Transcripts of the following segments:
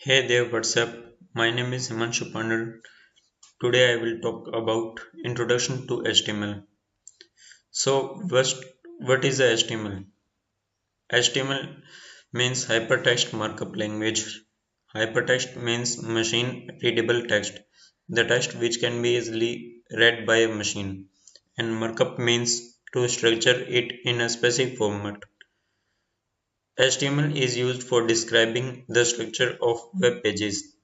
Hey there, what's up? My name is Himanshu Pandal. Today I will talk about Introduction to HTML. So, what is a HTML? HTML means Hypertext Markup Language. Hypertext means machine readable text, the text which can be easily read by a machine. And markup means to structure it in a specific format. HTML is used for describing the structure of web pages.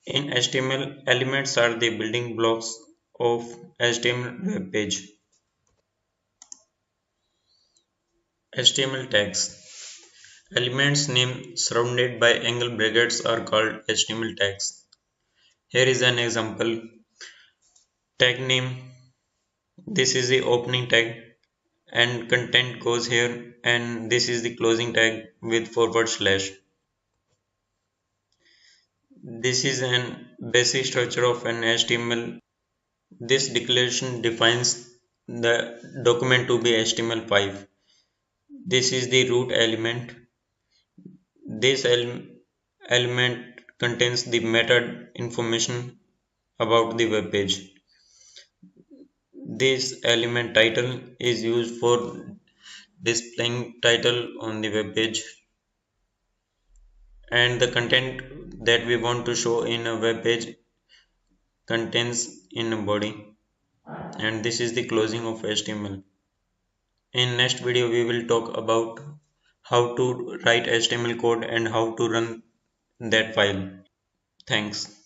In HTML, elements are the building blocks of HTML web page. HTML tags. Elements named surrounded by angle brackets are called HTML tags. Here is an example. Tag name. This is the opening tag and content goes here, and this is the closing tag with forward slash. This is an basic structure of an HTML. This declaration defines the document to be HTML5. This is the root element. This element contains the meta information about the web page. This element title is used for displaying title on the web page, and the content that we want to show in a web page contains in a body, and this is the closing of HTML. In next video we will talk about how to write HTML code and how to run that file. Thanks.